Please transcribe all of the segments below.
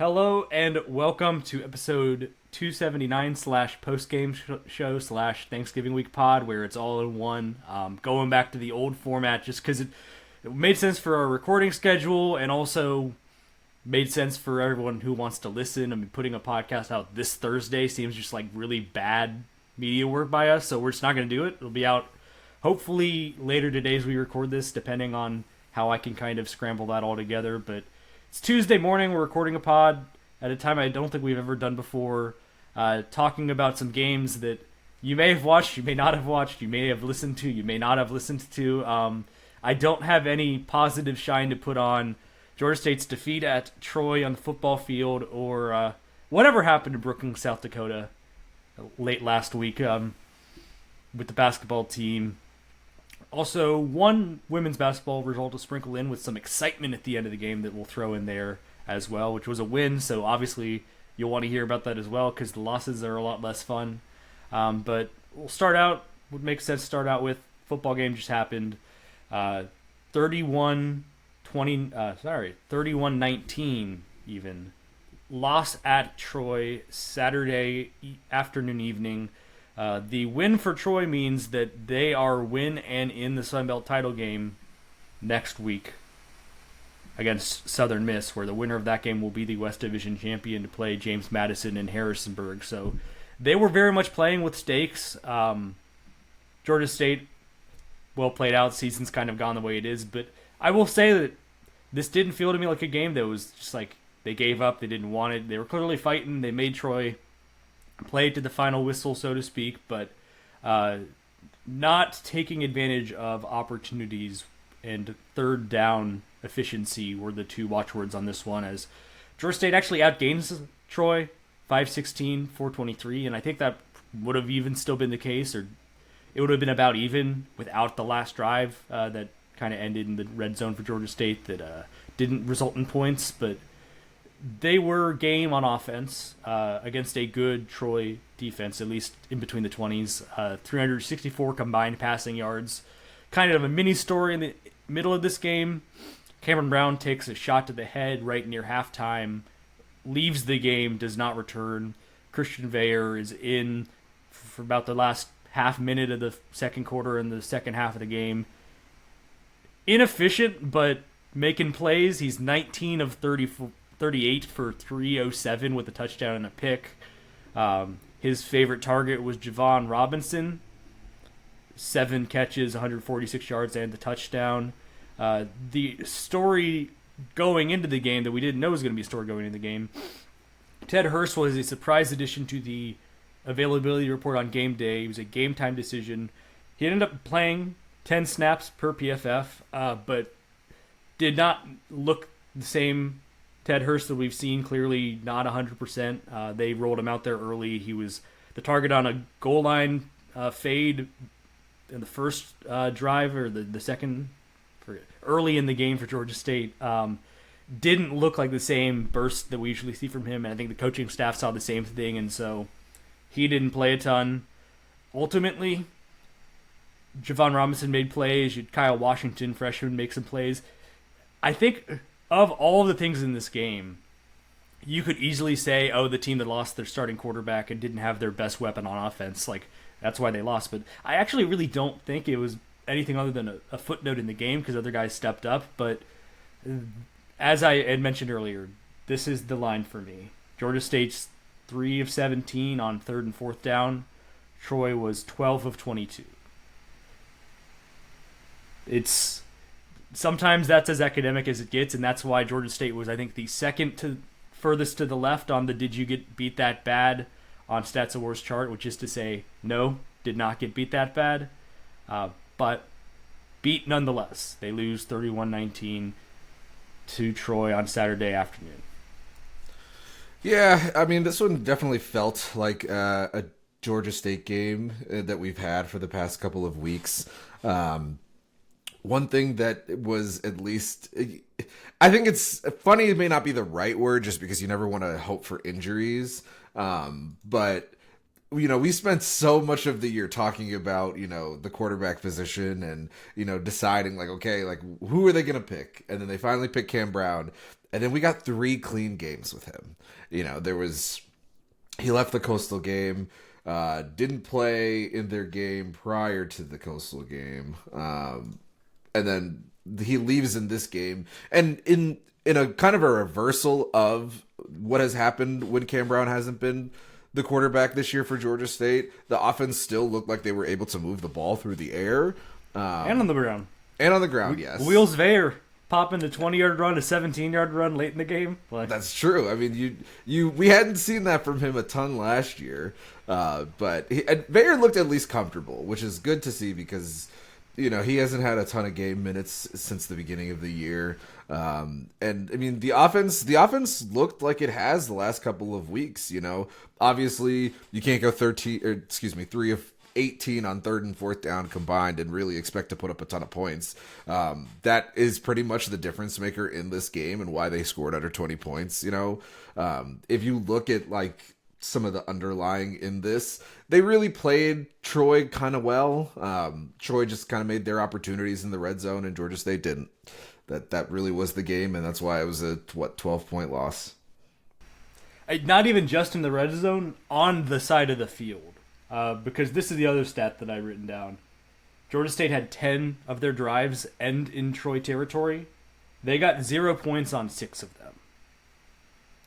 Hello and welcome to episode 279 slash postgame show slash Thanksgiving week pod, where it's all in one. Going back to the old format just because it made sense for our recording schedule and also made sense for everyone who wants to listen. I mean, putting a podcast out this Thursday seems just like really bad media work by us, so we're just not going to do it. It'll be out hopefully later today as we record this, depending on how I can kind of scramble that all together. But it's Tuesday morning. We're recording a pod at a time I don't think we've ever done before, talking about some games that you may have watched, you may not have watched, you may have listened to, you may not have listened to. I don't have any positive shine to put on Georgia State's defeat at Troy on the football field or whatever happened to Brooklyn, South Dakota late last week with the basketball team. Also, one women's basketball result to sprinkle in with some excitement at the end of the game that we'll throw in there as well, which was a win. So obviously you'll want to hear about that as well because the losses are a lot less fun. But we'll start out, would make sense to start out with football game just happened. 31-19 even. Loss at Troy Saturday afternoon, evening. The win for Troy means that they are win and in the Sun Belt title game next week against Southern Miss, where the winner of that game will be the West Division champion to play James Madison in Harrisonburg. So they were very much playing with stakes. Georgia State, well played out. Season's kind of gone the way it is. But I will say that this didn't feel to me like a game that was just like they gave up, they didn't want it. They were clearly fighting. They made Troy play to the final whistle, so to speak, but not taking advantage of opportunities, and third down efficiency were the two watchwords on this one, as Georgia State actually outgains Troy 516, 423, and I think that would have even still been the case, or it would have been about even without the last drive that kind of ended in the red zone for Georgia State that didn't result in points, but they were game on offense against a good Troy defense, at least in between the 20s. 364 combined passing yards. Kind of a mini story in the middle of this game. Cameron Brown takes a shot to the head right near halftime, leaves the game, does not return. Christian Veyer is in for about the last half minute of the second quarter and the second half of the game. Inefficient, but making plays. He's 19 of 38 for 307 with a touchdown and a pick. His favorite target was Javon Robinson. 7 catches, 146 yards, and the touchdown. The story going into the game that we didn't know was going to be a story going into the game. Ted Hurst was a surprise addition to the availability report on game day. He was a game time decision. He ended up playing 10 snaps per PFF, but did not look the same Ted Hurst that we've seen. Clearly not 100%. They rolled him out there early. He was the target on a goal line fade in the first drive, or the second, early in the game for Georgia State. Didn't look like the same burst that we usually see from him, and I think the coaching staff saw the same thing, and so he didn't play a ton. Ultimately, Javon Robinson made plays. You had Kyle Washington, freshman, make some plays. I think of all the things in this game, you could easily say, oh, the team that lost their starting quarterback and didn't have their best weapon on offense, like, that's why they lost. But I actually really don't think it was anything other than a footnote in the game because other guys stepped up. But as I had mentioned earlier, this is the line for me. Georgia State's 3 of 17 on third and fourth down. Troy was 12 of 22. Sometimes that's as academic as it gets, and that's why Georgia State was, I think, the second to furthest to the left on the did you get beat that bad on Stats Awards chart, which is to say, no, did not get beat that bad, but beat nonetheless. They lose 31-19 to Troy on Saturday afternoon. Yeah, I mean, this one definitely felt like a Georgia State game that we've had for the past couple of weeks. One thing that was at least, I think it's funny, it may not be the right word just because you never want to hope for injuries. But, you know, we spent so much of the year talking about, you know, the quarterback position and, you know, deciding like, okay, like who are they going to pick? And then they finally picked Cam Brown. And then we got 3 clean games with him. He left the Coastal game, didn't play in their game prior to the Coastal game, and then he leaves in this game. And in a kind of a reversal of what has happened when Cam Brown hasn't been the quarterback this year for Georgia State, the offense still looked like they were able to move the ball through the air. And on the ground. And on the ground, yes. Wheels Veyer popping the 20-yard run, a 17-yard run late in the game. That's true. I mean, we hadn't seen that from him a ton last year, but Veyer looked at least comfortable, which is good to see because he hasn't had a ton of game minutes since the beginning of the year. And I mean, the offense looked like it has the last couple of weeks. Obviously you can't go 3 of 18 on 3rd and 4th down combined and really expect to put up a ton of points. That is pretty much the difference maker in this game and why they scored under 20 points. If you look at some of the underlying in this, they really played Troy kind of well. Troy just kind of made their opportunities in the red zone and Georgia State didn't. That really was the game, and that's why it was a 12-point loss. Not even just in the red zone, on the side of the field. Because this is the other stat that I've written down. Georgia State had 10 of their drives end in Troy territory. They got 0 points on 6 of them.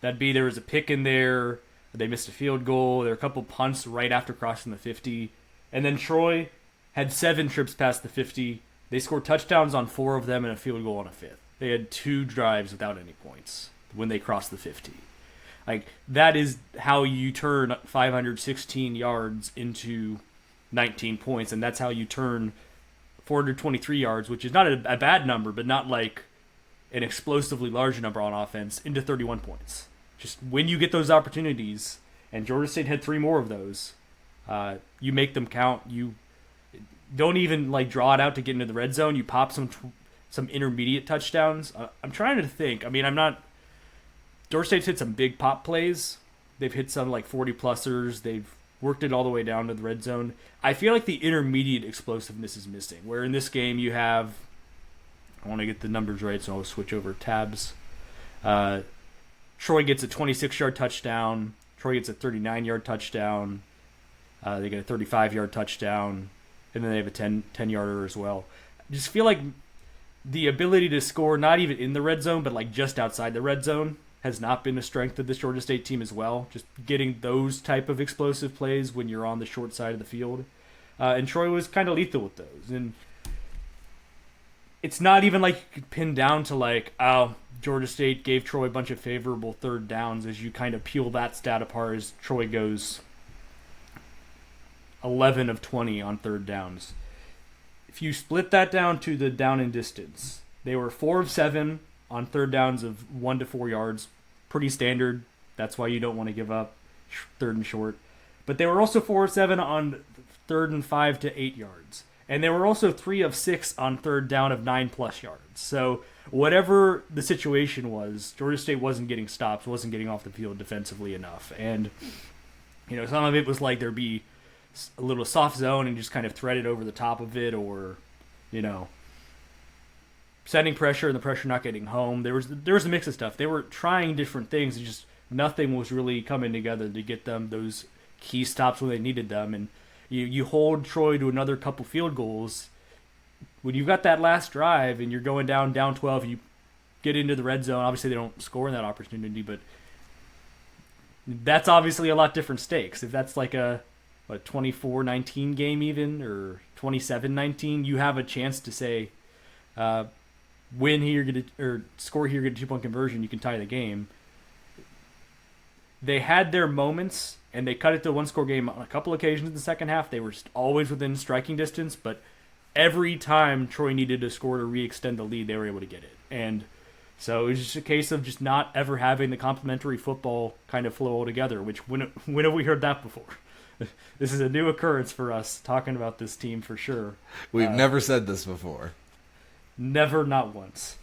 That'd be there was a pick in there, they missed a field goal, there were a couple punts right after crossing the 50, and then Troy had 7 trips past the 50. They scored touchdowns on 4 of them and a field goal on a 5th. They had 2 drives without any points when they crossed the 50. That is how you turn 516 yards into 19 points, and that's how you turn 423 yards, which is not a bad number, but not like an explosively large number on offense, into 31 points. Just when you get those opportunities, and Georgia State had 3 more of those, you make them count. You don't even draw it out to get into the red zone. You pop some intermediate touchdowns. I'm trying to think. I mean, Georgia State's hit some big pop plays. They've hit some 40-plusers. They've worked it all the way down to the red zone. I feel like the intermediate explosiveness is missing, where in this game you have, I want to get the numbers right, so I'll switch over tabs. Troy gets a 26-yard touchdown. Troy gets a 39-yard touchdown. They get a 35-yard touchdown. And then they have a 10-yarder as well. I just feel like the ability to score, not even in the red zone, but just outside the red zone, has not been a strength of this Georgia State team as well. Just getting those type of explosive plays when you're on the short side of the field. And Troy was kind of lethal with those. And it's not even you could pin down to Georgia State gave Troy a bunch of favorable 3rd downs as you kind of peel that stat apart as Troy goes 11 of 20 on 3rd downs. If you split that down to the down and distance, they were 4 of 7 on 3rd downs of 1 to 4 yards. Pretty standard. That's why you don't want to give up 3rd and short. But they were also 4 of 7 on 3rd and 5 to 8 yards. And they were also 3 of 6 on 3rd down of 9+ yards. So whatever the situation was, Georgia State wasn't getting stops, wasn't getting off the field defensively enough. And some of it was there'd be a little soft zone and just kind of thread it over the top of it, or setting pressure and the pressure not getting home. There was a mix of stuff. They were trying different things, and just nothing was really coming together to get them those key stops when they needed them. And you hold Troy to another couple field goals. When you've got that last drive and you're going down 12, you get into the red zone. Obviously, they don't score in that opportunity, but that's obviously a lot different stakes. If that's a 24-19 game even, or 27-19, you have a chance to say, win here, or score here, get a 2-point conversion, you can tie the game. They had their moments, and they cut it to a 1-score game on a couple occasions in the second half. They were always within striking distance, but every time Troy needed to score to re-extend the lead, they were able to get it. And so it was just a case of just not ever having the complementary football kind of flow all together, which when have we heard that before? This is a new occurrence for us talking about this team for sure. We've never said this before. Never, not once.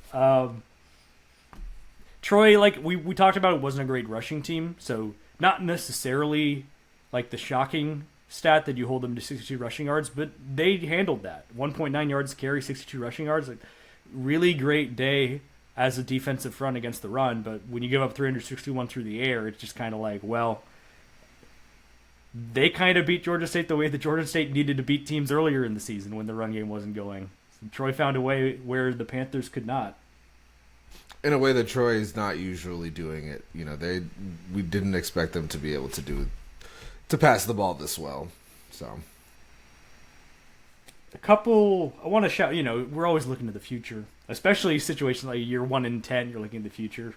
Troy, we talked about, it wasn't a great rushing team, so not necessarily the shocking stat that you hold them to 62 rushing yards, but they handled that. 1.9 yards carry, 62 rushing yards. Really great day as a defensive front against the run, but when you give up 361 through the air, it's just kind of like, well, they kind of beat Georgia State the way that Georgia State needed to beat teams earlier in the season when the run game wasn't going. So Troy found a way where the Panthers could not. In a way that Troy is not usually doing it. We didn't expect them to be able to pass the ball this well. So I want to shout, we're always looking to the future, especially situations like year 1 and 10, you're looking at the future.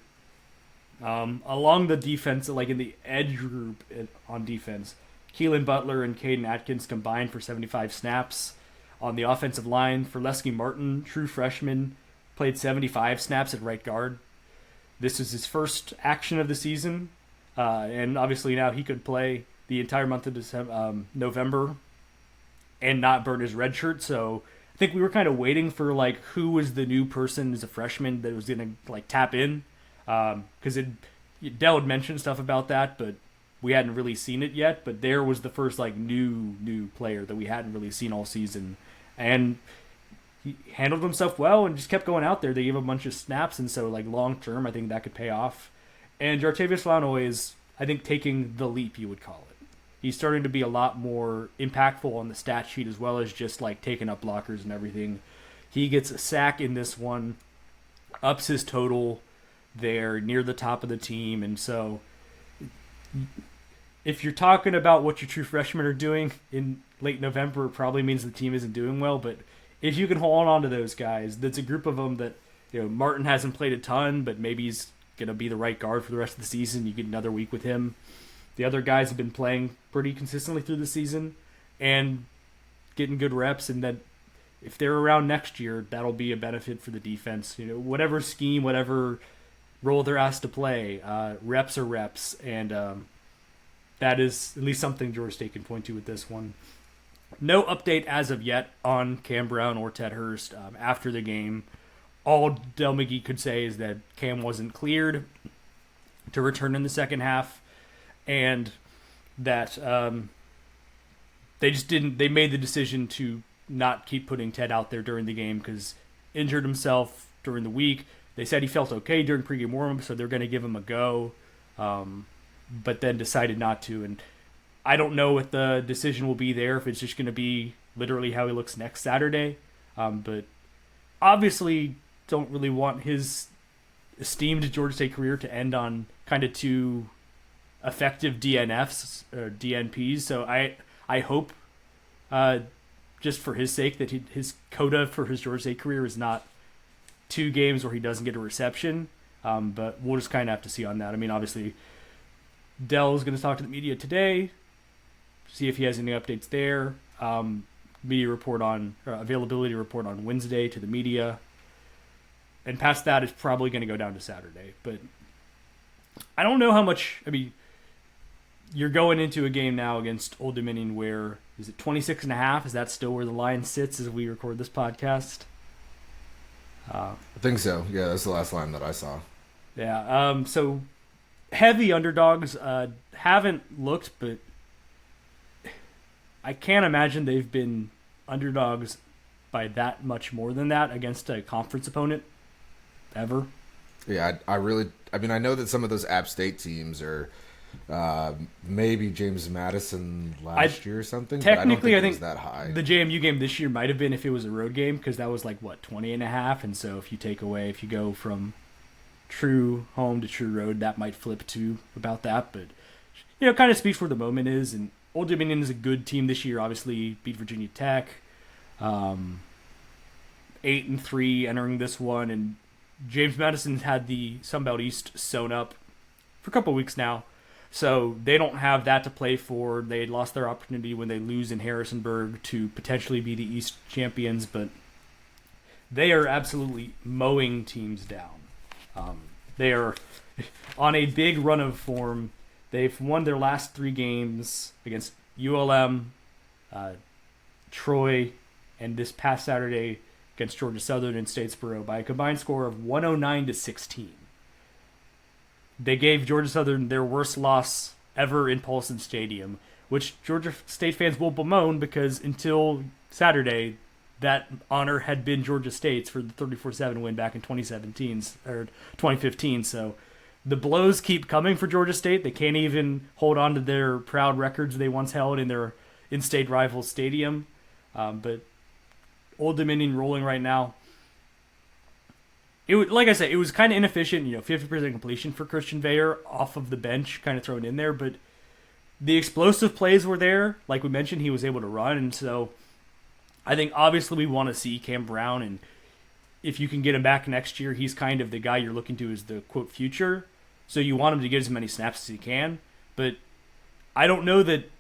Along the defense, like in the edge group on defense, Keelan Butler and Caden Atkins combined for 75 snaps. On the offensive line, for Lesky Martin, true freshman, played 75 snaps at right guard. This is his first action of the season, and obviously now he could play the entire month of November and not burn his red shirt. So I think we were kind of waiting for like who was the new person as a freshman that was going to like tap in, because Dell had mentioned stuff about that, but we hadn't really seen it yet. But there was the first like new player that we hadn't really seen all season, and he handled himself well and just kept going out there. They gave him a bunch of snaps, and so like long term, I think that could pay off. And Jartavius Launoy is, I think, taking the leap, you would call it. He's starting to be a lot more impactful on the stat sheet as well as just like taking up blockers and everything. He gets a sack in this one, ups his total there near the top of the team. And so if you're talking about what your true freshmen are doing in late November, it probably means the team isn't doing well. But if you can hold on to those guys, that's a group of them that, Martin hasn't played a ton, but maybe he's going to be the right guard for the rest of the season. You get another week with him. The other guys have been playing pretty consistently through the season and getting good reps, and that if they're around next year, that'll be a benefit for the defense. Whatever scheme, whatever role they're asked to play, reps are reps, and that is at least something Georgia State can point to with this one. No update as of yet on Cam Brown or Ted Hurst after the game. All Del McGee could say is that Cam wasn't cleared to return in the second half, and that they made the decision to not keep putting Ted out there during the game because injured himself during the week. They said he felt okay during pregame warm-up, so they're going to give him a go, but then decided not to. And I don't know what the decision will be there, if it's just going to be literally how he looks next Saturday. But obviously don't really want his esteemed Georgia State career to end on kind of two effective DNFs or DNPs. So I hope, just for his sake, that his coda for his Georgia State career is not 2 games where he doesn't get a reception. But we'll just kind of have to see on that. I mean, obviously, Dell's going to talk to the media today, see if he has any updates there. Availability report on Wednesday to the media. And past that, it's probably going to go down to Saturday. But I don't know how much. I mean, you're going into a game now against Old Dominion where, is it 26.5? Is that still where the line sits as we record this podcast? I think so. Yeah, that's the last line that I saw. Yeah. So heavy underdogs haven't looked, but I can't imagine they've been underdogs by that much more than that against a conference opponent ever. Yeah, I know that some of those App State teams are maybe James Madison last year or something. Technically, but I don't think it was that high. The JMU game this year might have been if it was a road game, because that was like, 20.5? And so if you go from true home to true road, that might flip to about that. But, kind of speaks where the moment is. And Old Dominion is a good team this year, obviously beat Virginia Tech. 8-3 entering this one, and James Madison's had the Sunbelt East sewn up for a couple of weeks now, so they don't have that to play for. They lost their opportunity when they lose in Harrisonburg to potentially be the East champions, but they are absolutely mowing teams down. They are on a big run of form. They've won their last 3 games against ULM, Troy, and this past Saturday against Georgia Southern and Statesboro by a combined score of 109-16. They gave Georgia Southern their worst loss ever in Paulson Stadium, which Georgia State fans will bemoan because until Saturday, that honor had been Georgia State's for the 34-7 win back in 2017 or 2015. So the blows keep coming for Georgia State. They can't even hold on to their proud records they once held in their in-state rival stadium. But Old Dominion rolling right now. Like I said, it was kind of inefficient, 50% completion for Christian Veilleux off of the bench, kind of thrown in there. But the explosive plays were there. Like we mentioned, he was able to run. And so I think obviously we want to see Cam Brown. And if you can get him back next year, he's kind of the guy you're looking to as the, quote, future. So you want him to get as many snaps as he can. But I don't know that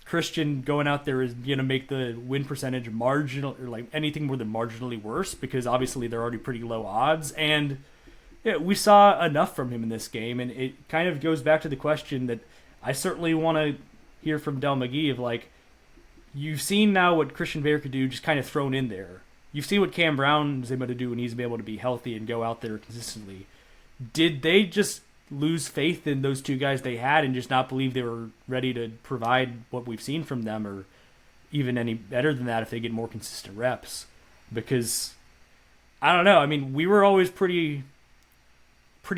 Christian going out there is going to make the win percentage marginal or like anything more than marginally worse, because obviously they're already pretty low odds. And yeah, we saw enough from him in this game, and it kind of goes back to the question that I certainly want to hear from Del McGee of, like, you've seen now what Christian Veilleux could do just kind of thrown in there. You've seen what Cam Brown is able to do when he's able to be healthy and go out there consistently. Did they just lose faith in those two guys they had and just not believe they were ready to provide what we've seen from them, or even any better than that if they get more consistent reps? Because I don't know. I mean, we were always pretty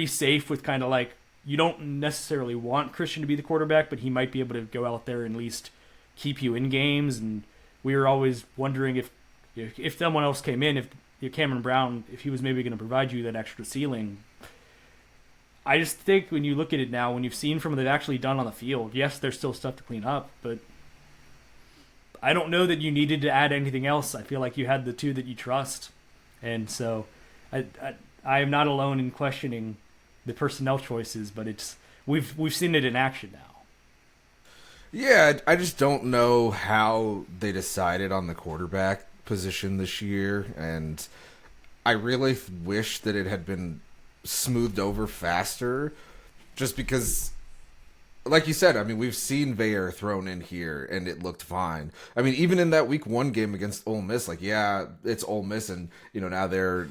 safe with kind of like, you don't necessarily want Christian to be the quarterback, but he might be able to go out there and at least keep you in games. And we were always wondering if someone else came in, if Cameron Brown, if he was maybe going to provide you that extra ceiling. I just think when you look at it now, when you've seen from what they've actually done on the field, yes, there's still stuff to clean up, but I don't know that you needed to add anything else. I feel like you had the two that you trust. And so I am not alone in questioning the personnel choices, but we've seen it in action now. Yeah, I just don't know how they decided on the quarterback position this year, and I really wish that it had been smoothed over faster, just because, like you said, I mean, we've seen Veilleux thrown in here and it looked fine. I mean, even in that week 1 game against Ole Miss, like, yeah, it's Ole Miss, and now they're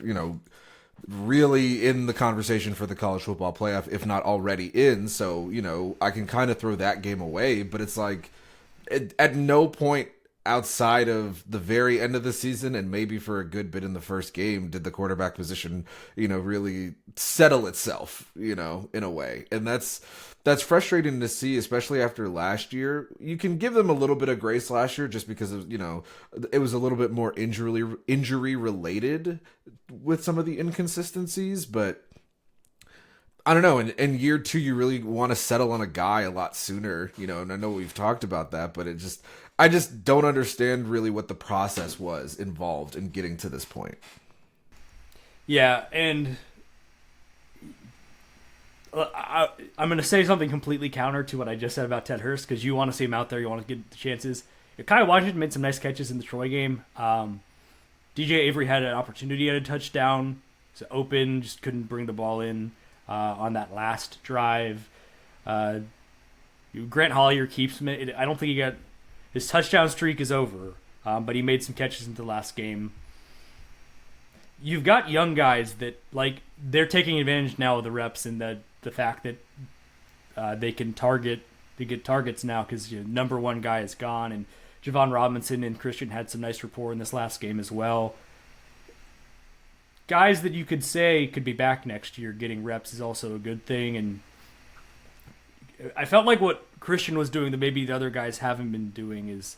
really in the conversation for the college football playoff, if not already in. So I can kind of throw that game away, but it's like at no point outside of the very end of the season, and maybe for a good bit in the first game, did the quarterback position, really settle itself, in a way. And that's frustrating to see, especially after last year. You can give them a little bit of grace last year just because of, it was a little bit more injury related with some of the inconsistencies, but I don't know. In year 2, you really want to settle on a guy a lot sooner, and I know we've talked about that, but I just don't understand really what the process was involved in getting to this point. Yeah, and I'm going to say something completely counter to what I just said about Ted Hurst, because you want to see him out there, you want to get the chances. Kyle Washington made some nice catches in the Troy game. DJ Avery had an opportunity at a touchdown. It was open, just couldn't bring the ball in on that last drive. Grant Hollier keeps him. I don't think he got... His touchdown streak is over, but he made some catches in the last game. You've got young guys that, like, they're taking advantage now of the reps and the fact that they can get targets now because number 1 guy is gone, and Javon Robinson and Christian had some nice rapport in this last game as well. Guys that you could say could be back next year getting reps is also a good thing, and I felt like what Christian was doing that maybe the other guys haven't been doing is,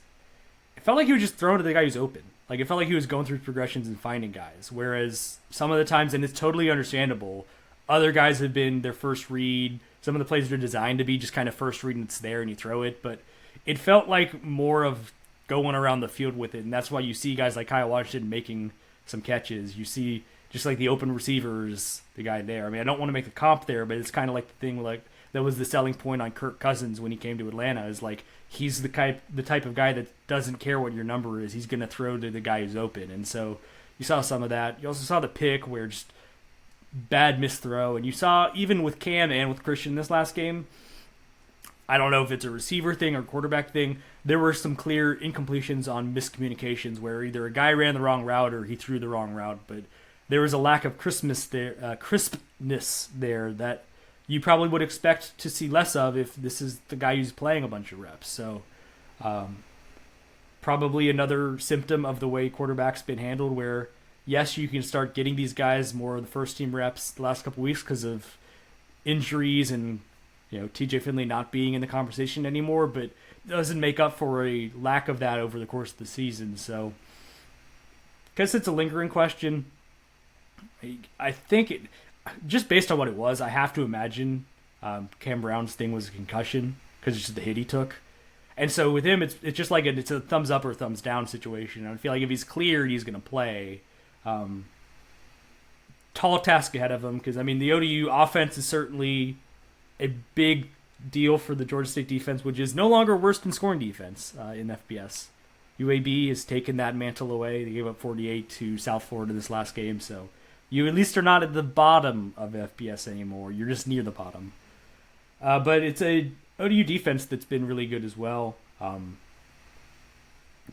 it felt like he was just throwing to the guy who's open. Like, it felt like he was going through progressions and finding guys, whereas some of the times, and it's totally understandable, other guys have been their first read. Some of the plays are designed to be just kind of first read and it's there and you throw it, but it felt like more of going around the field with it, and that's why you see guys like Kyle Washington making some catches. You see just like the open receivers, the guy there. I mean, I don't want to make a comp there, but it's kind of like the thing like that was the selling point on Kirk Cousins when he came to Atlanta, is like he's the type of guy that doesn't care what your number is. He's going to throw to the guy who's open. And so you saw some of that. You also saw the pick where just bad misthrow. And you saw even with Cam and with Christian this last game, I don't know if it's a receiver thing or quarterback thing, there were some clear incompletions on miscommunications where either a guy ran the wrong route or he threw the wrong route. But there was a lack of crispness there that you probably would expect to see less of if this is the guy who's playing a bunch of reps. So probably another symptom of the way quarterback's been handled, where yes, you can start getting these guys more of the first team reps the last couple weeks because of injuries and TJ Finley not being in the conversation anymore, but doesn't make up for a lack of that over the course of the season. So I guess it's a lingering question. I think just based on what it was, I have to imagine Cam Brown's thing was a concussion because it's just the hit he took. And so with him, it's just like it's a thumbs up or thumbs down situation. I feel like if he's cleared, he's going to play. Tall task ahead of him because, the ODU offense is certainly a big deal for the Georgia State defense, which is no longer worst in scoring defense in FBS. UAB has taken that mantle away. They gave up 48 to South Florida this last game, so you at least are not at the bottom of FBS anymore. You're just near the bottom. But it's a ODU defense that's been really good as well.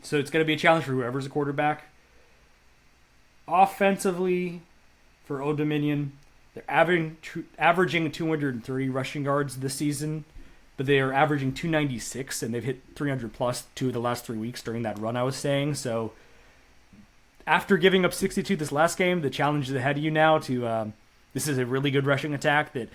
So it's going to be a challenge for whoever's a quarterback. Offensively, for Old Dominion, they're averaging 230 rushing yards this season, but they are averaging 296, and they've hit 300 plus 2 of the last 3 weeks during that run I was saying. So after giving up 62 this last game, the challenge is ahead of you now to this is a really good rushing attack that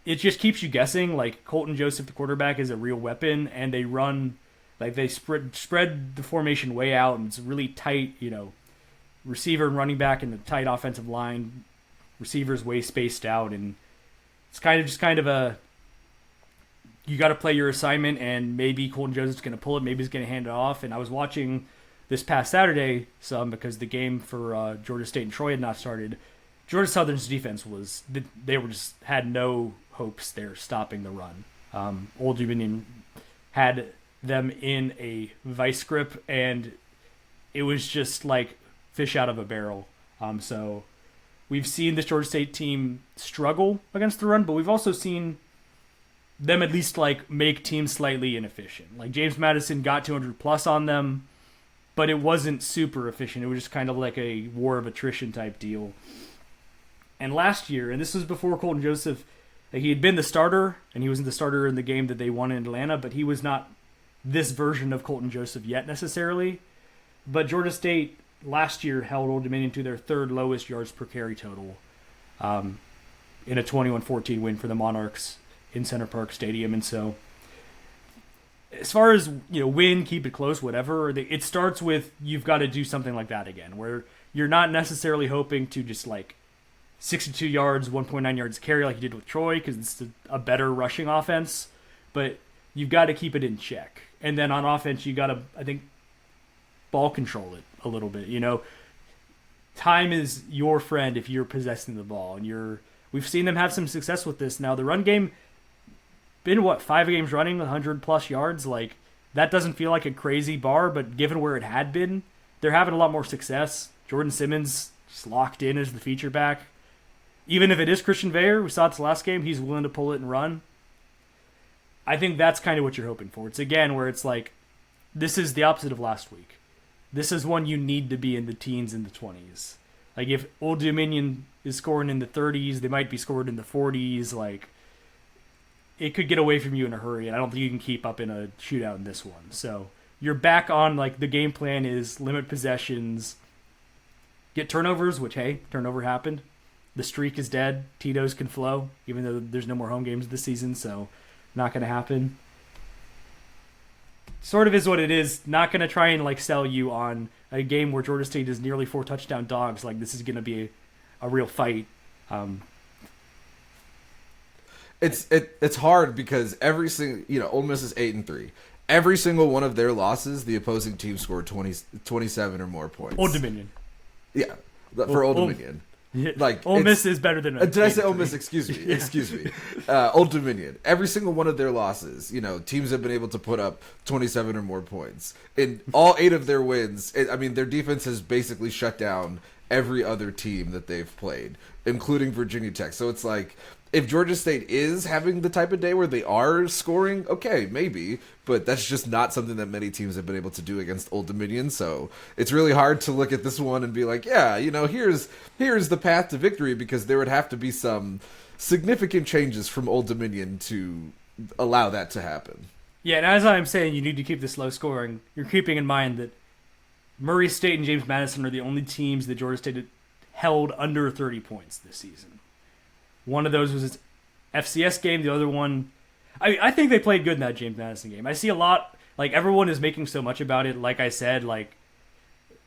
it just keeps you guessing. Like Colton Joseph, the quarterback, is a real weapon, and they run like they spread the formation way out, and it's really tight, receiver and running back in the tight offensive line, receivers way spaced out, and it's kind of a you got to play your assignment, and maybe Colton Joseph's going to pull it, maybe he's going to hand it off. And I was watching this past Saturday some because the game for Georgia State and Troy had not started. Georgia Southern's defense they were just had no hopes there stopping the run. Old Dominion had them in a vice grip, and it was just like fish out of a barrel. So we've seen this Georgia State team struggle against the run, but we've also seen them at least like make teams slightly inefficient. Like James Madison got 200 plus on them, but it wasn't super efficient. It was just kind of like a war of attrition type deal. And last year, and this was before Colton Joseph, he had been the starter, and he was the starter in the game that they won in Atlanta, but he was not this version of Colton Joseph yet necessarily. But Georgia State last year held Old Dominion to their third lowest yards per carry total in a 21-14 win for the Monarchs in Center Park Stadium. And so as far as win, keep it close, whatever, it starts with you've got to do something like that again, where you're not necessarily hoping to just like 62 yards, 1.9 yards carry like you did with Troy because it's a better rushing offense, but you've got to keep it in check. And then on offense, you got to, I think, ball control it a little bit. Time is your friend if you're possessing the ball, and we've seen them have some success with this. Now the run game been 5 games running 100 plus yards. Like that doesn't feel like a crazy bar, but given where it had been, they're having a lot more success. Jordan Simmons just locked in as the feature back. Even if it is Christian Veyer, we saw it this last game, he's willing to pull it and run. I think that's kind of what you're hoping for. It's again where it's like, this is the opposite of last week. This is one you need to be in the teens and the 20s. Like if Old Dominion is scoring in the 30s, they might be scored in the 40s. Like it could get away from you in a hurry, and I don't think you can keep up in a shootout in this one. So you're back on like the game plan is limit possessions, get turnovers, which hey, turnover happened. The streak is dead. Tito's can flow, even though there's no more home games this season, so not going to happen. Sort of is what it is. Not going to try and like sell you on a game where Georgia State is nearly 4 touchdown dogs. Like this is going to be a real fight. It's hard because every single Ole Miss is 8-3. Every single one of their losses, the opposing team scored 27 or more points. Old Dominion. Yeah, for Old Dominion. Like Ole Miss is better than. Did I say Ole Miss? Excuse me. Excuse me. Old Dominion. Every single one of their losses, teams have been able to put up 27 or more points. In all 8 of their wins, their defense has basically shut down every other team that they've played, including Virginia Tech. So it's like, if Georgia State is having the type of day where they are scoring, okay, maybe, but that's just not something that many teams have been able to do against Old Dominion. So it's really hard to look at this one and be like, yeah, here's the path to victory, because there would have to be some significant changes from Old Dominion to allow that to happen. Yeah, and as I'm saying, you need to keep this low scoring. You're keeping in mind that Murray State and James Madison are the only teams that Georgia State held under 30 points this season. One of those was its FCS game. The other one, I think they played good in that James Madison game. I see a lot, like everyone is making so much about it. Like I said, like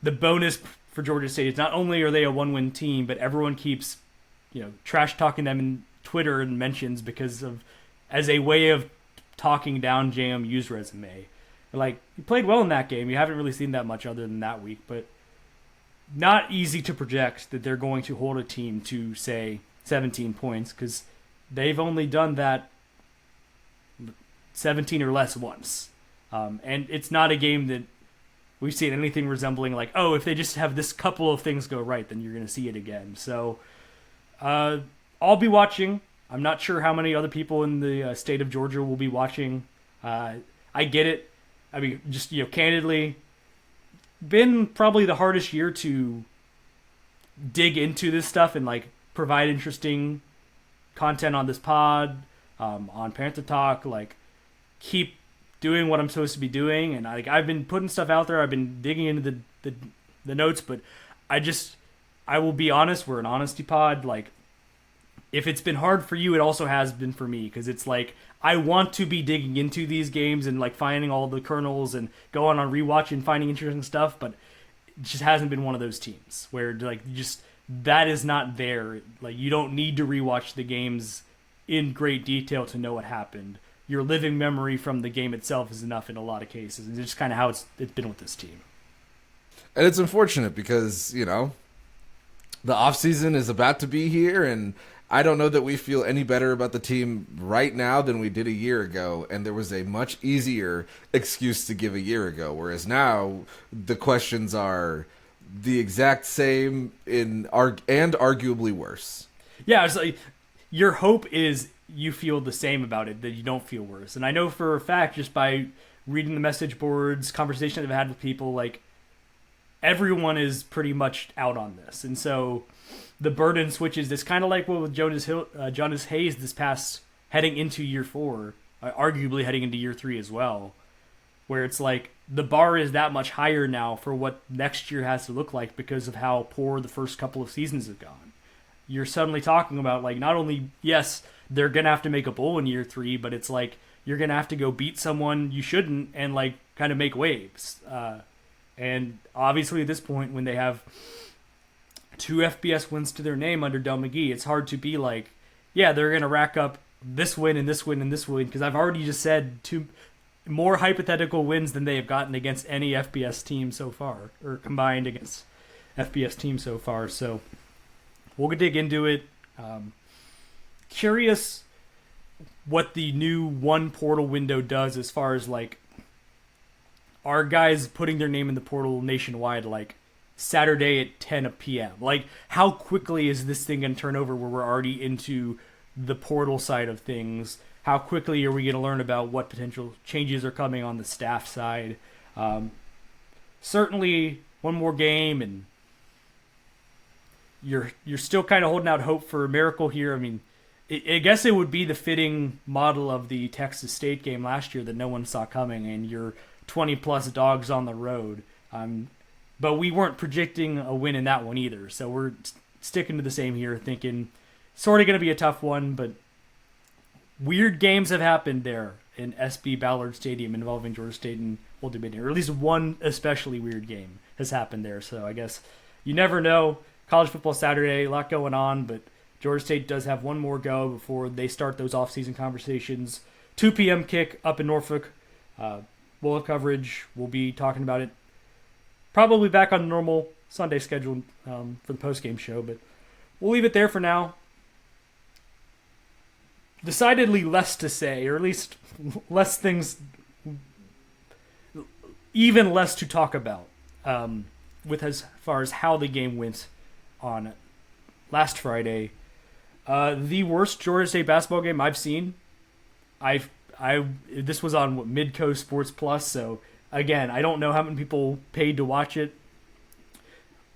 the bonus for Georgia State is not only are they a one-win team, but everyone keeps, trash talking them in Twitter and mentions because of as a way of talking down JMU's resume. Like, you played well in that game. You haven't really seen that much other than that week, but not easy to project that they're going to hold a team to, say, 17 points, because they've only done that 17 or less once. And it's not a game that we've seen anything resembling like, oh, if they just have this couple of things go right, then you're going to see it again. So I'll be watching. I'm not sure how many other people in the state of Georgia will be watching. I get it. I mean, just, candidly, been probably the hardest year to dig into this stuff and, like, provide interesting content on this pod, on Panther Talk, like, keep doing what I'm supposed to be doing. And, I've been putting stuff out there. I've been digging into the notes, but I will be honest. We're an honesty pod. Like, if it's been hard for you, it also has been for me, because it's like I want to be digging into these games and like finding all the kernels and going on rewatch and finding interesting stuff, but it just hasn't been one of those teams where like just that is not there. Like, you don't need to rewatch the games in great detail to know what happened. Your living memory from the game itself is enough in a lot of cases, and it's just kind of how it's been with this team. And it's unfortunate because, the offseason is about to be here, and I don't know that we feel any better about the team right now than we did a year ago, and there was a much easier excuse to give a year ago, whereas now the questions are the exact same and arguably worse. Yeah, it's like your hope is you feel the same about it, that you don't feel worse. And I know for a fact, just by reading the message boards, conversations I've had with people, like, everyone is pretty much out on this. And so the burden switches. It's kind of like what with Jonas Hayes this past, heading into year 4, arguably heading into year 3 as well, where it's like the bar is that much higher now for what next year has to look like because of how poor the first couple of seasons have gone. You're suddenly talking about, like, not only, yes, they're going to have to make a bowl in year 3, but it's like you're going to have to go beat someone you shouldn't and, like, kind of make waves. And obviously at this point, when they have 2 FBS wins to their name under Del McGee, it's hard to be like, yeah, they're going to rack up this win and this win and this win, because I've already just said 2 more hypothetical wins than they have gotten against any FBS team so far, or combined against FBS teams so far. So we'll dig into it. Curious what the new one portal window does as far as, like, are guys putting their name in the portal nationwide, like, Saturday at 10 p.m.? Like, how quickly is this thing going to turn over where we're already into the portal side of things? How quickly are we going to learn about what potential changes are coming on the staff side? Certainly one more game, and you're still kind of holding out hope for a miracle here. I mean, I guess it would be the fitting model of the Texas State game last year that no one saw coming, and you're 20-plus dogs on the road. But we weren't predicting a win in that one either, so we're sticking to the same here, thinking sort of going to be a tough one, but weird games have happened there in SB Ballard Stadium involving Georgia State and Old Dominion, or at least one especially weird game has happened there. So I guess you never know. College football Saturday, a lot going on, but Georgia State does have one more go before they start those off-season conversations. 2 p.m. kick up in Norfolk. We'll have coverage. We'll be talking about it. Probably back on the normal Sunday schedule for the postgame show, but we'll leave it there for now. Decidedly less to say, or at least less things, even less to talk about with as far as how the game went on last Friday. The worst Georgia State basketball game I've seen. This was on Midco Sports Plus, so again, I don't know how many people paid to watch it.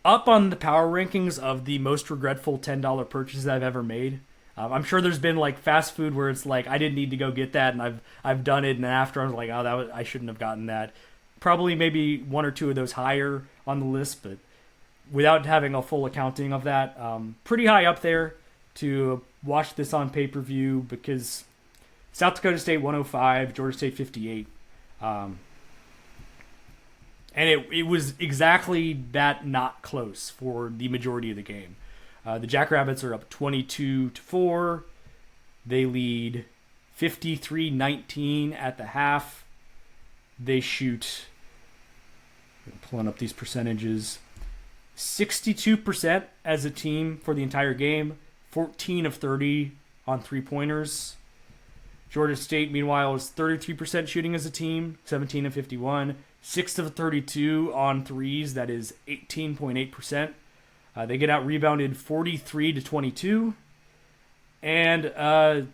Up on the power rankings of the most regretful $10 purchases I've ever made. I'm sure there's been like fast food where it's like I didn't need to go get that, and I've done it, and after I was like, I shouldn't have gotten that. Probably maybe one or two of those higher on the list, but without having a full accounting of that, pretty high up there to watch this on pay-per-view because South Dakota State 105, Georgia State 58. And it was exactly that not close for the majority of the game. The Jackrabbits are up 22-4. They lead 53-19 at the half. They shoot, I'm pulling up these percentages, 62% as a team for the entire game, 14 of 30 on three-pointers. Georgia State, meanwhile, is 33% shooting as a team, 17 of 51, 6 of 32 on threes, that is 18.8%. They get out rebounded 43-22, and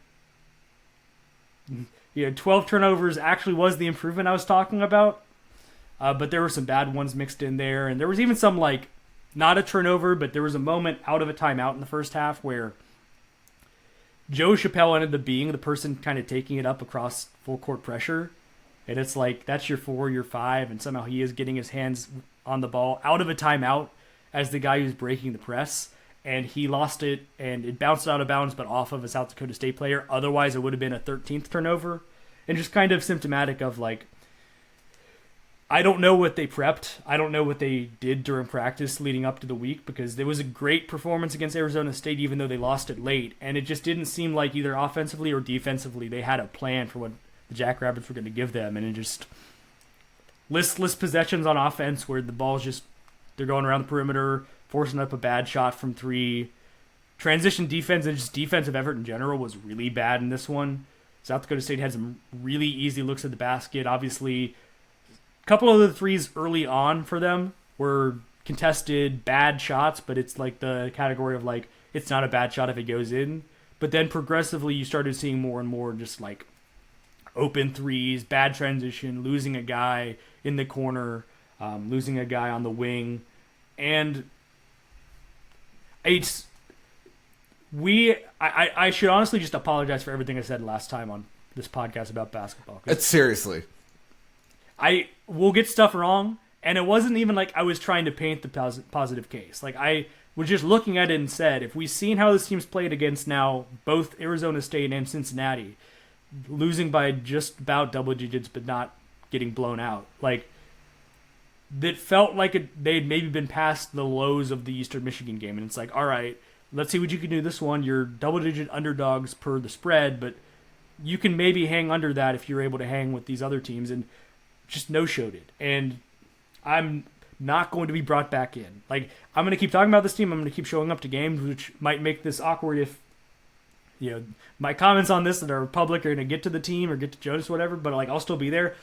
12 turnovers actually was the improvement I was talking about. But there were some bad ones mixed in there, and there was even some like not a turnover, but there was a moment out of a timeout in the first half where Joe Chappelle ended up being the person kind of taking it up across full court pressure, and it's like that's your 4, your 5, and somehow he is getting his hands on the ball out of a timeout as the guy who's breaking the press, and he lost it, and it bounced out of bounds, but off of a South Dakota State player. Otherwise, it would have been a 13th turnover, and just kind of symptomatic of, like, I don't know what they prepped. I don't know what they did during practice leading up to the week, because there was a great performance against Arizona State, even though they lost it late, and it just didn't seem like either offensively or defensively they had a plan for what the Jackrabbits were going to give them, and it just listless possessions on offense where the ball's just they're going around the perimeter, forcing up a bad shot from three. Transition defense and just defensive effort in general was really bad in this one. South Dakota State had some really easy looks at the basket. Obviously, a couple of the threes early on for them were contested bad shots, but it's like the category of like, it's not a bad shot if it goes in. But then progressively you started seeing more and more just like open threes, bad transition, losing a guy in the corner, losing a guy on the wing. And I should honestly just apologize for everything I said last time on this podcast about basketball. It's seriously. I will get stuff wrong, and it wasn't even like I was trying to paint the positive case. Like, I was just looking at it and said, if we've seen how this team's played against now both Arizona State and Cincinnati, losing by just about double digits but not getting blown out, like, that felt like they'd maybe been past the lows of the Eastern Michigan game. And it's like, all right, let's see what you can do this one. You're double-digit underdogs per the spread, but you can maybe hang under that if you're able to hang with these other teams. And just no-showed it. And I'm not going to be brought back in. Like, I'm going to keep talking about this team. I'm going to keep showing up to games, which might make this awkward if, my comments on this that are public are going to get to the team or get to Jonas, whatever, but, like, I'll still be there.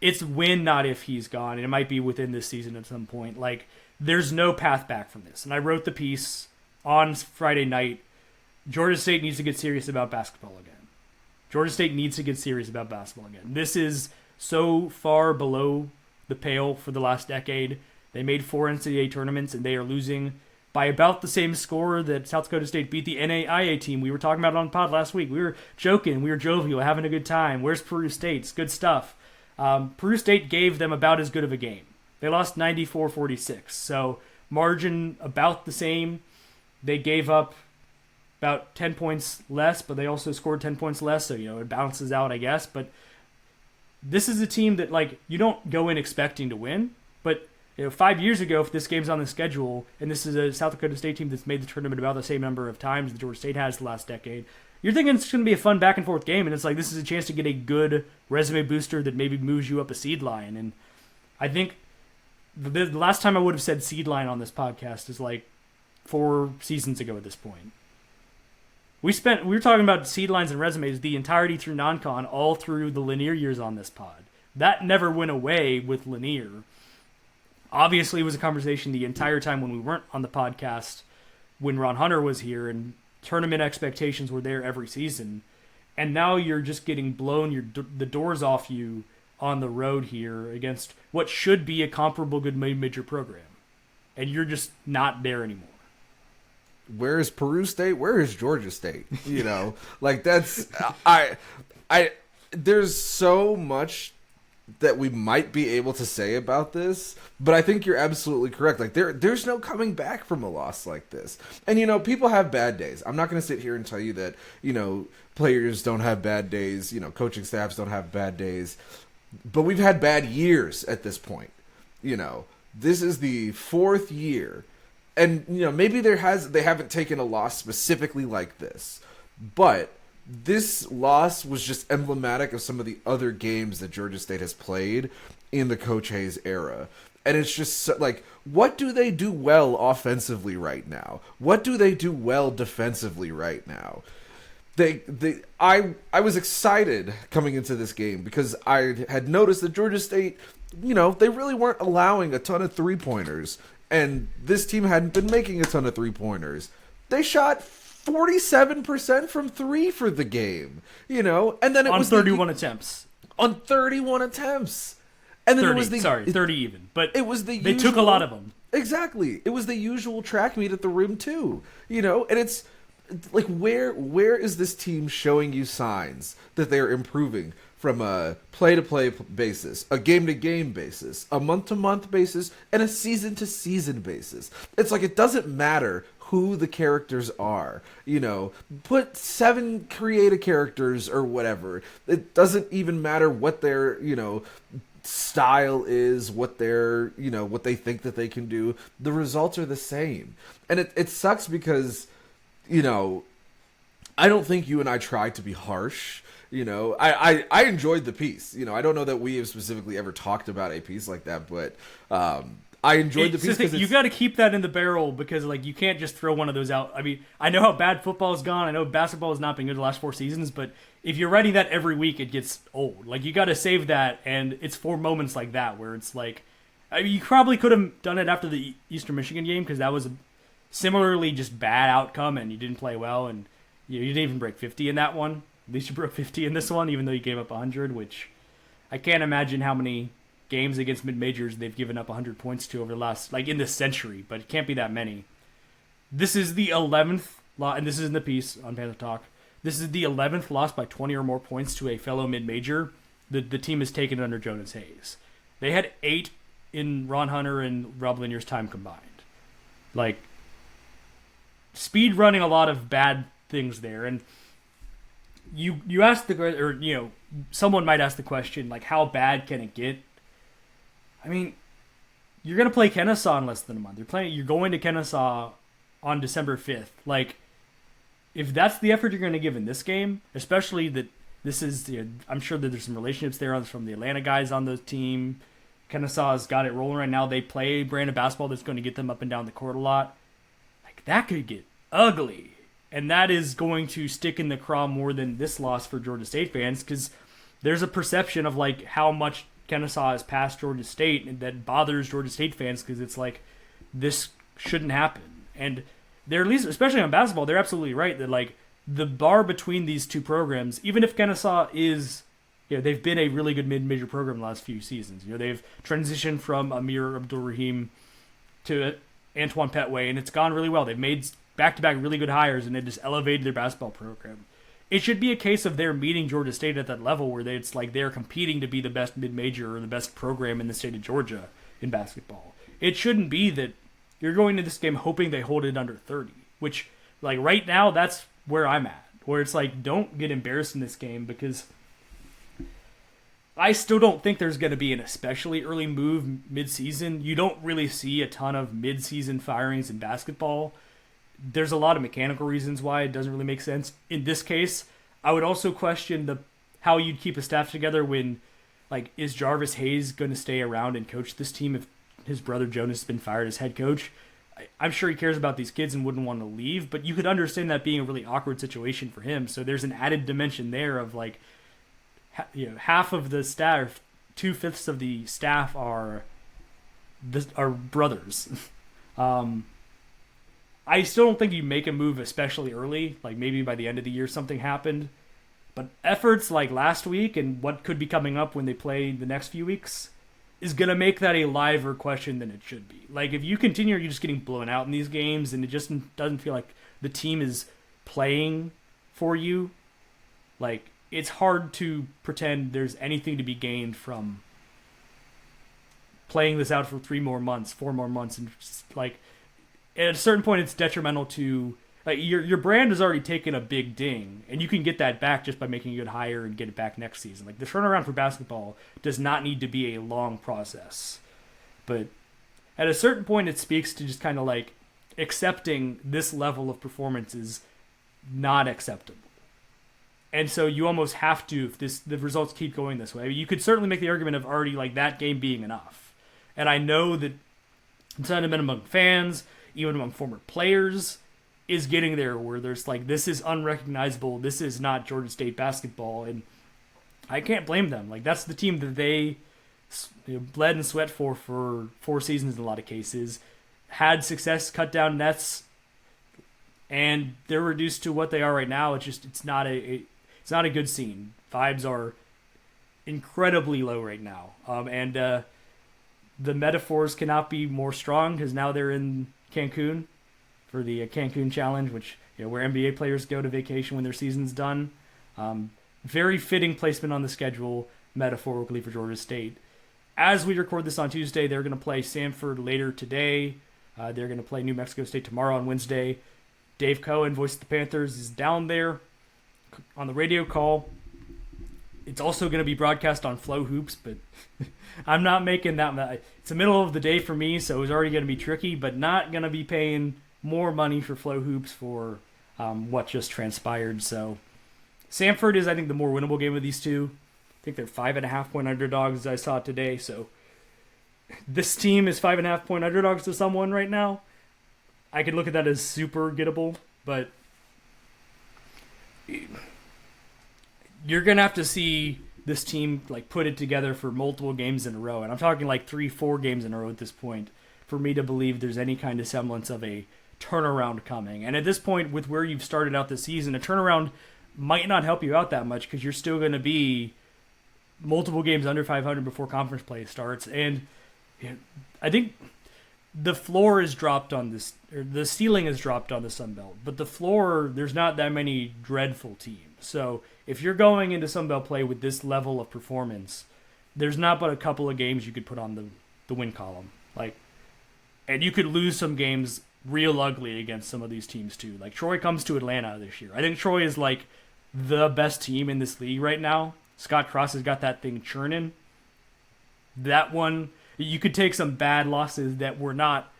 It's when, not if he's gone, and it might be within this season at some point. Like, there's no path back from this. And I wrote the piece on Friday night. Georgia State needs to get serious about basketball again. Georgia State needs to get serious about basketball again. This is so far below the pale for the last decade. They made 4 NCAA tournaments, and they are losing by about the same score that South Dakota State beat the NAIA team. We were talking about it on the pod last week. We were joking. We were jovial, having a good time. Where's Peru State? It's good stuff. Peru State gave them about as good of a game. They lost 94-46, so margin about the same. They gave up about 10 points less, but they also scored 10 points less, so, it balances out, I guess. But this is a team that, like, you don't go in expecting to win, but 5 years ago, if this game's on the schedule, and this is a South Dakota State team that's made the tournament about the same number of times that Georgia State has the last decade, you're thinking it's going to be a fun back-and-forth game, and it's like this is a chance to get a good resume booster that maybe moves you up a seed line. And I think the last time I would have said seed line on this podcast is like 4 seasons ago at this point. We were talking about seed lines and resumes the entirety through non-con, all through the Lanier years on this pod. That never went away with Lanier. Obviously, it was a conversation the entire time when we weren't on the podcast, when Ron Hunter was here, and tournament expectations were there every season. And now you're just getting blown the doors off you on the road here against what should be a comparable good major program. And you're just not there anymore. where is Peru State? Where is Georgia State? You know, like that's there's so much that we might be able to say about this, but I think you're absolutely correct. Like there's no coming back from a loss like this. And you know, people have bad days. I'm not going to sit here and tell you that, you know, players don't have bad days, you know, coaching staffs don't have bad days. But we've had bad years at this point. You know, this is the 4th year. And you know, maybe they haven't taken a loss specifically like this. But this loss was just emblematic of some of the other games that Georgia State has played in the Coach Hayes era. And it's just like, what do they do well offensively right now? What do they do well defensively right now? I was excited coming into this game because I had noticed that Georgia State, you know, they really weren't allowing a ton of 3-pointers. And this team hadn't been making a ton of 3-pointers. They shot 47% from 3 for the game, you know, and then it was 31 attempts. On 31 attempts, and then 30, it was 30 even, but it was they took a lot of them. Exactly, it was the usual track meet at the rim too, you know, and it's like where is this team showing you signs that they are improving from a play-to-play basis, a game-to-game basis, a month-to-month basis, and a season-to-season basis? It's like it doesn't matter who the characters are, you know, put 7 creative characters or whatever. It doesn't even matter what their, you know, style is, what their, you know, what they think that they can do. The results are the same. And it sucks because, you know, I don't think you and I tried to be harsh. You know, I enjoyed the piece. You know, I don't know that we have specifically ever talked about a piece like that, but I enjoyed the piece because you got to keep that in the barrel because, like, you can't just throw one of those out. I mean, I know how bad football has gone. I know basketball has not been good the last 4 seasons, but if you're writing that every week, it gets old. Like, you got to save that, and it's for moments like that where it's like, I mean, you probably could have done it after the Eastern Michigan game because that was a similarly just bad outcome, and you didn't play well, and you didn't even break 50 in that one. At least you broke 50 in this one, even though you gave up 100, which I can't imagine how many games against mid-majors they've given up 100 points to over the last, like, in this century, but it can't be that many. This is the 11th loss, and this is in the piece on Panther Talk. This is the 11th loss by 20 or more points to a fellow mid-major. The team has taken it under Jonas Hayes. They had 8 in Ron Hunter and Rob Linier's time combined. Like, speed running a lot of bad things there, and you asked or you know, someone might ask the question, like, how bad can it get? I mean, you're gonna play Kennesaw in less than a month. You're going to Kennesaw on December 5th. Like, if that's the effort you're gonna give in this game, especially that this is, you know, I'm sure that there's some relationships there from the Atlanta guys on the team. Kennesaw's got it rolling right now. They play a brand of basketball that's going to get them up and down the court a lot. Like, that could get ugly. And that is going to stick in the craw more than this loss for Georgia State fans, because there's a perception of, like, how much Kennesaw has passed Georgia State, and that bothers Georgia State fans because it's like, this shouldn't happen. And they're, at least, especially on basketball, they're absolutely right that, like, the bar between these two programs, even if Kennesaw is, you know, they've been a really good mid-major program the last few seasons. You know, they've transitioned from Amir Abdul-Rahim to Antoine Petway, and it's gone really well. They've made back-to-back really good hires, and it just elevated their basketball program. It should be a case of they're meeting Georgia State at that level where it's like they're competing to be the best mid-major or the best program in the state of Georgia in basketball. It shouldn't be that you're going into this game hoping they hold it under 30, which, like, right now, that's where I'm at, where it's like, don't get embarrassed in this game, because I still don't think there's going to be an especially early move mid-season. You don't really see a ton of mid-season firings in basketball. There's a lot of mechanical reasons why it doesn't really make sense. In this case, I would also question how you'd keep a staff together when, like, is Jarvis Hayes going to stay around and coach this team if his brother Jonas has been fired as head coach? I'm sure he cares about these kids and wouldn't want to leave, but you could understand that being a really awkward situation for him. So there's an added dimension there of, like, you know, half of the staff, 2/5 of the staff are brothers. I still don't think you make a move especially early, like maybe by the end of the year something happened. But efforts like last week and what could be coming up when they play the next few weeks, is going to make that a liver question than it should be. Like, if you continue, you're just getting blown out in these games, and it just doesn't feel like the team is playing for you. Like, it's hard to pretend there's anything to be gained from playing this out for 4 more months, and just, like, at a certain point, it's detrimental to, like, your brand has already taken a big ding, and you can get that back just by making a good hire and get it back next season. Like, the turnaround for basketball does not need to be a long process, but at a certain point, it speaks to just kind of like accepting this level of performance is not acceptable. And so you almost have to, if the results keep going this way. You could certainly make the argument of already like that game being enough. And I know that sentiment among fans, even among former players, is getting there where there's like, this is unrecognizable. This is not Georgia State basketball. And I can't blame them. Like, that's the team that they bled and sweat for 4 seasons in a lot of cases, had success, cut down nets, and they're reduced to what they are right now. It's not a good scene. Vibes are incredibly low right now. And the metaphors cannot be more strong because now they're in Cancun for the Cancun Challenge, which, where NBA players go to vacation when their season's done. Very fitting placement on the schedule, metaphorically, for Georgia State. As we record this on Tuesday, they're going to play Samford later today. They're going to play New Mexico State tomorrow on Wednesday. Dave Cohen, voice of the Panthers, is down there on the radio call. It's also going to be broadcast on Flow Hoops, but I'm not making that. It's the middle of the day for me, so it's already going to be tricky, but not going to be paying more money for Flow Hoops for what just transpired. So Samford is, I think, the more winnable game of these two. I think they're 5.5-point underdogs, as I saw today. So this team is 5.5-point underdogs to someone right now. I could look at that as super gettable, but you're going to have to see this team like put it together for multiple games in a row. And I'm talking like 3-4 games in a row at this point for me to believe there's any kind of semblance of a turnaround coming. And at this point, with where you've started out the season, a turnaround might not help you out that much because you're still going to be multiple games under 500 before conference play starts. And I think the floor is dropped on this, or the ceiling is dropped on the Sun Belt, but the floor, there's not that many dreadful teams. So if you're going into Sun Belt play with this level of performance, there's not but a couple of games you could put on the win column. Like, and you could lose some games real ugly against some of these teams too. Like, Troy comes to Atlanta this year. I think Troy is like the best team in this league right now. Scott Cross has got that thing churning. That one, you could take some bad losses that were not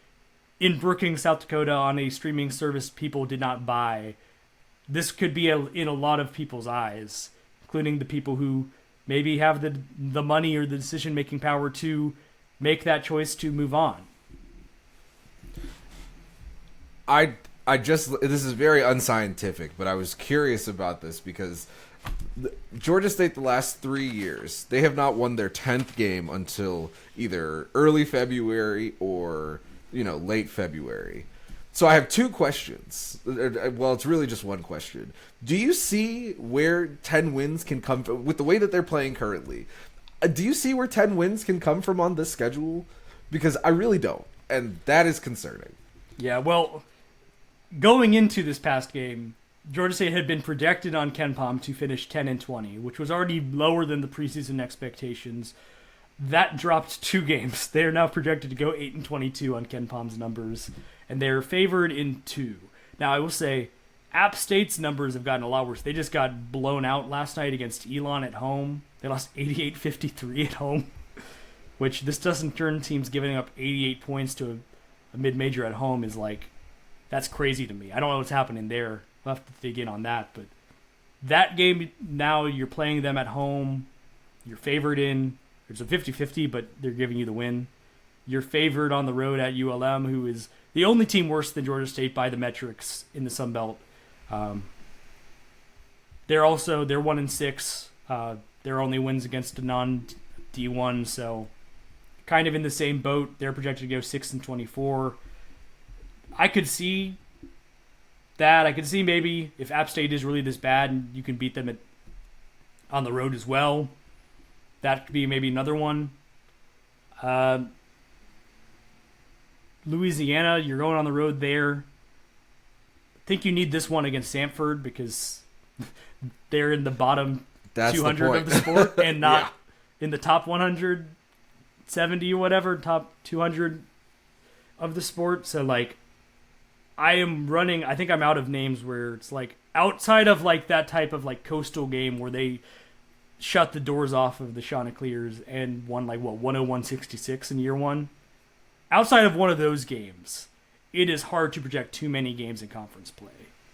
in Brookings, South Dakota, on a streaming service people did not buy. This could be in a lot of people's eyes, including the people who maybe have the money or the decision-making power to make that choice to move on. This is very unscientific, but I was curious about this because Georgia State, the last 3 years, they have not won their 10th game until either early February or, late February. So I have 2 questions. Well, it's really just one question. Do you see where 10 wins can come from with the way that they're playing currently? Do you see where 10 wins can come from on this schedule? Because I really don't, and that is concerning. Yeah, well, going into this past game, Georgia State had been projected on KenPom to finish 10-20, which was already lower than the preseason expectations. That dropped 2 games. They are now projected to go 8-22 on KenPom's numbers, and they're favored in 2. Now, I will say, App State's numbers have gotten a lot worse. They just got blown out last night against Elon at home. They lost 88-53 at home, which this doesn't turn teams giving up 88 points to a mid-major at home is like, that's crazy to me. I don't know what's happening there. We'll have to dig in on that. But that game, now you're playing them at home. You're favored in. It's a 50-50, but they're giving you the win. You're favored on the road at ULM, who is the only team worse than Georgia State by the metrics in the Sun Belt. They're 1-6. Their only wins against a non-D1, so kind of in the same boat. They're projected to go 6-24. I could see that. I could see maybe if App State is really this bad and you can beat them on the road as well, that could be maybe another one. Louisiana, you're going on the road there. I think you need this one against Samford because they're in the bottom 200 of the sport and not in the top 170 or whatever, top 200 of the sport. So, like, I think I'm out of names where it's like outside of like that type of like coastal game where they shut the doors off of the Chanticleers and won like 101-66 in year one. Outside of one of those games, it is hard to project too many games in conference play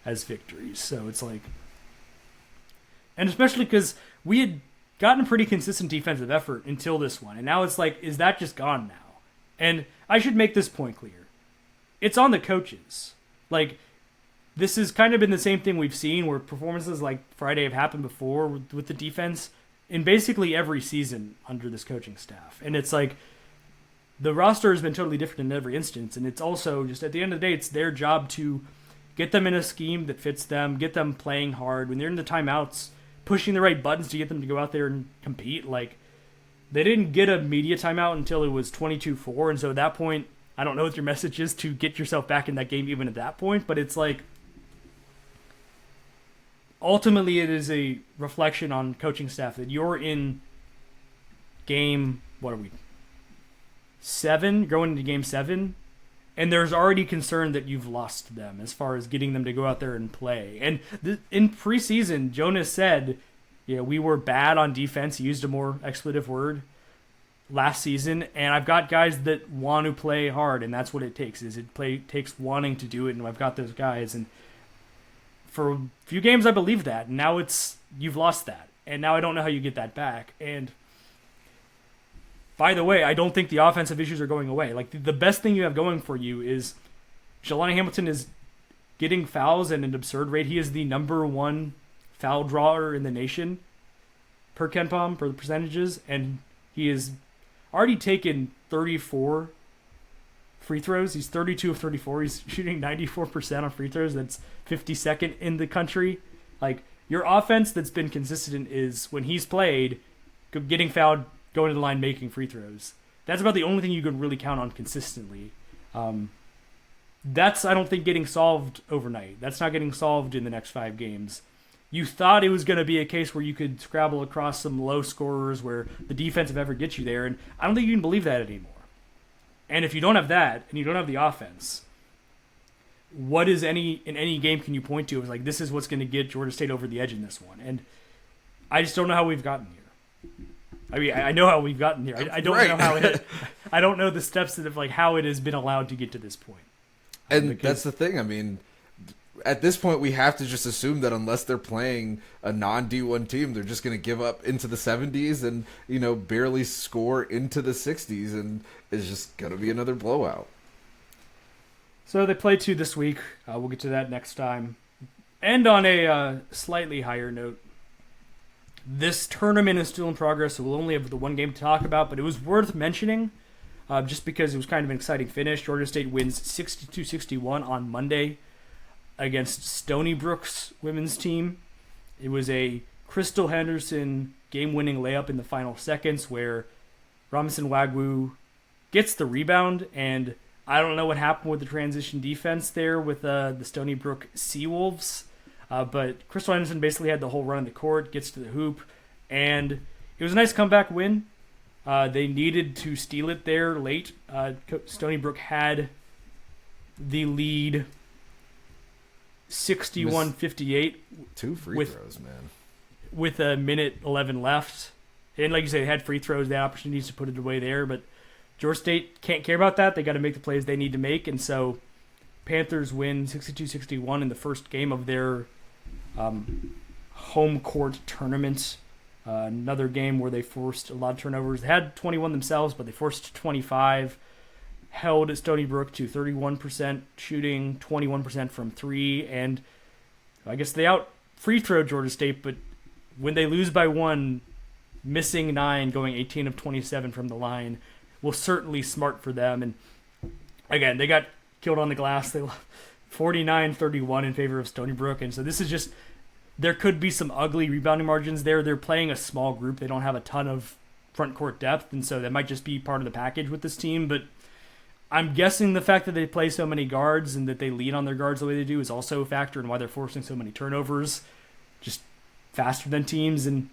as victories. So it's like, and especially because we had gotten a pretty consistent defensive effort until this one, and now it's like, is that just gone now? And I should make this point clear. It's on the coaches. Like, this has kind of been the same thing we've seen where performances like Friday have happened before with the defense in basically every season under this coaching staff. And it's like, the roster has been totally different in every instance, and it's also just at the end of the day, it's their job to get them in a scheme that fits them, get them playing hard. When they're in the timeouts, pushing the right buttons to get them to go out there and compete. Like, they didn't get a media timeout until it was 22-4, and so at that point, I don't know what your message is to get yourself back in that game even at that point, but it's like, ultimately it is a reflection on coaching staff that you're in game, what are we, 7, going into game 7, and there's already concern that you've lost them as far as getting them to go out there and play. And in preseason, Jonas said, we were bad on defense. He used a more expletive word last season, and I've got guys that want to play hard, and that's what it takes. Takes wanting to do it, and I've got those guys. And for a few games, I believed that, and now you've lost that, and now I don't know how you get that back. And by the way, I don't think the offensive issues are going away. Like, the best thing you have going for you is Jelani Hamilton is getting fouls at an absurd rate. He is the number 1 foul drawer in the nation per KenPom, per the percentages, and he is already taken 34 free throws. He's 32 of 34. He's shooting 94% on free throws. That's 52nd in the country. Like, your offense that's been consistent is when he's played, getting fouled, going to the line, making free throws. That's about the only thing you can really count on consistently. That's, I don't think, getting solved overnight. That's not getting solved in the next 5 games. You thought it was going to be a case where you could scrabble across some low scorers where the defensive effort gets you there, and I don't think you can believe that anymore. And if you don't have that, and you don't have the offense, what is in any game can you point to as like, this is what's going to get Georgia State over the edge in this one? And I just don't know how we've gotten here. I mean, I know how we've gotten here. I don't know how I don't know the steps of like how it has been allowed to get to this point. And that's the thing. I mean, at this point, we have to just assume that unless they're playing a non-D1 team, they're just going to give up into the 70s and, barely score into the 60s, and it's just going to be another blowout. So they play 2 this week. We'll get to that next time. And on a slightly higher note, this tournament is still in progress, so we'll only have the one game to talk about, but it was worth mentioning just because it was kind of an exciting finish. Georgia State wins 62-61 on Monday against Stony Brook's women's team. It was a Crystal Henderson game-winning layup in the final seconds where Robinson Wagwu gets the rebound, and I don't know what happened with the transition defense there with the Stony Brook Seawolves, but Crystal Henderson basically had the whole run on the court, gets to the hoop, and it was a nice comeback win. They needed to steal it there late. Stony Brook had the lead 61-58. 2 free throws, man. With a minute 11 left. And like you said, they had free throws, they had opportunities to put it away there, but Georgia State can't care about that. They got to make the plays they need to make, and so Panthers win 62-61 in the first game of their home court tournament. Another game where they forced a lot of turnovers. They had 21 themselves, but they forced 25. Held Stony Brook to 31% shooting, 21% from 3, and I guess they out free throw Georgia State, but when they lose by 1, missing 9, going 18 of 27 from the line, was certainly smart for them. And again, they got killed on the glass. They 49-31 in favor of Stony Brook, and so this is just, there could be some ugly rebounding margins there. They're playing a small group. They don't have a ton of front court depth, and so that might just be part of the package with this team. But I'm guessing the fact that they play so many guards and that they lean on their guards the way they do is also a factor in why they're forcing so many turnovers, just faster than teams. And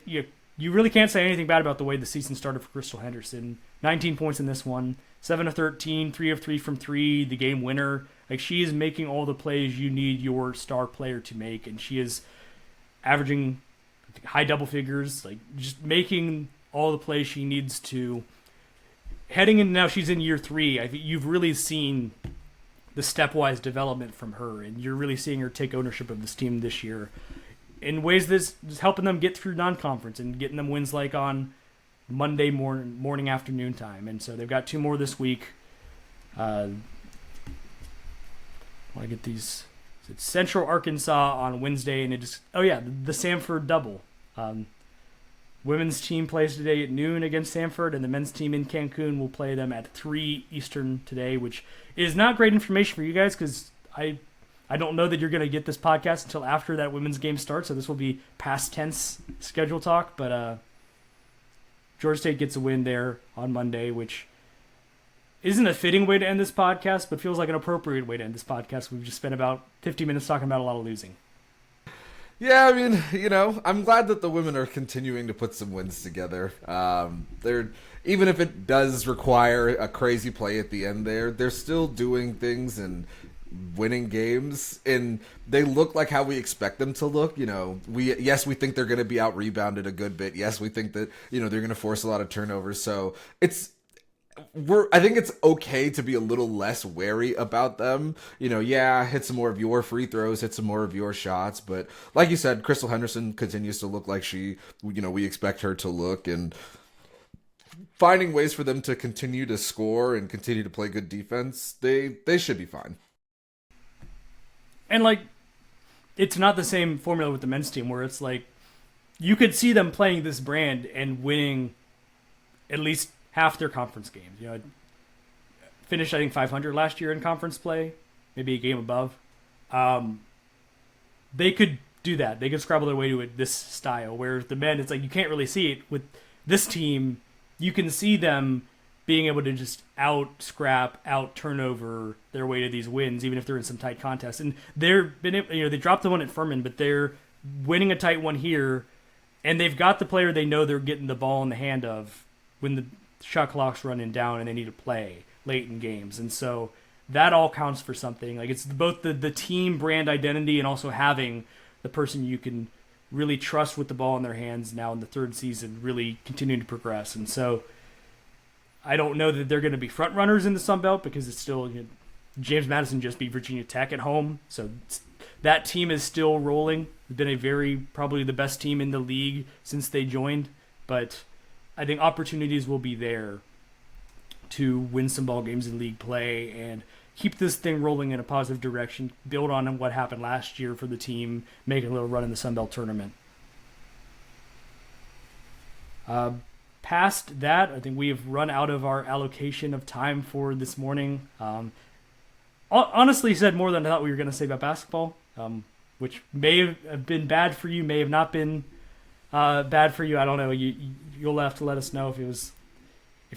you really can't say anything bad about the way the season started for Crystal Henderson. 19 points in this one, 7 of 13, 3 of 3 from 3, the game winner. Like, she is making all the plays you need your star player to make, and she is averaging high double figures, like just making all the plays she needs to. Heading in now, she's in year 3. You've really seen the stepwise development from her, and you're really seeing her take ownership of this team this year in ways that's helping them get through non-conference and getting them wins like on Monday morning afternoon time. And so they've got 2 more this week. I want to get these. It's Central Arkansas on Wednesday, and the Samford double. Women's team plays today at noon against Samford, and the men's team in Cancun will play them at 3 Eastern today, which is not great information for you guys because I don't know that you're going to get this podcast until after that women's game starts, so this will be past tense schedule talk. But Georgia State gets a win there on Monday, which isn't a fitting way to end this podcast, but feels like an appropriate way to end this podcast. We've just spent about 50 minutes talking about a lot of losing. Yeah, I mean, I'm glad that the women are continuing to put some wins together. Even if it does require a crazy play at the end they're still doing things and winning games, and they look like how we expect them to look. We think they're going to be out rebounded a good bit. Yes, we think that, they're going to force a lot of turnovers. So I think it's okay to be a little less wary about them. Hit some more of your free throws, hit some more of your shots. But like you said, Crystal Henderson continues to look like we expect her to look, and finding ways for them to continue to score and continue to play good defense, they should be fine. And it's not the same formula with the men's team where it's you could see them playing this brand and winning at least half their conference games. Finished, I think, 500 last year in conference play, maybe a game above. They could do that. They could scrabble their way to it this style, where the men, it's you can't really see it. With this team, you can see them being able to just out-scrap, out-turnover their way to these wins, even if they're in some tight contests. And they dropped the one at Furman, but they're winning a tight one here, and they've got the player they know they're getting the ball in the hand of when the shot clock's running down and they need to play late in games. And so that all counts for something. It's both the team brand identity and also having the person you can really trust with the ball in their hands now in the 3rd season really continuing to progress. And so I don't know that they're going to be front runners in the Sun Belt because it's still James Madison just beat Virginia Tech at home. So that team is still rolling. They've been probably the best team in the league since they joined, but I think opportunities will be there to win some ball games in league play and keep this thing rolling in a positive direction, build on what happened last year for the team, make a little run in the Sun Belt tournament. Past that, I think we have run out of our allocation of time for this morning. Honestly said more than I thought we were going to say about basketball, which may have been bad for you, may have not been bad for you. I don't know. You'll have to let us know if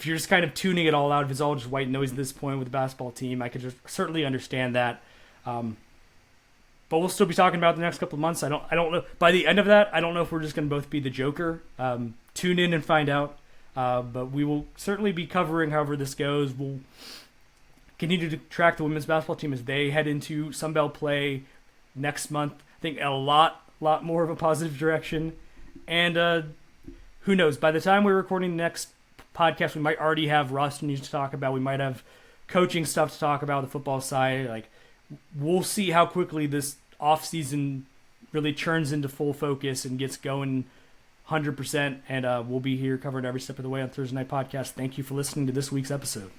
you're just kind of tuning it all out. If it's all just white noise at this point with the basketball team, I could just certainly understand that. But we'll still be talking about the next couple of months. I don't know. By the end of that, I don't know if we're just going to both be the Joker. Tune in and find out. But we will certainly be covering however this goes. We'll continue to track the women's basketball team as they head into Sun Belt play next month. I think a lot more of a positive direction. And who knows? By the time we're recording the next podcast, we might already have roster news to talk about. We might have coaching stuff to talk about, the football side. We'll see how quickly this offseason really churns into full focus and gets going 100%. And we'll be here covering every step of the way on Thursday Night Podcast. Thank you for listening to this week's episode.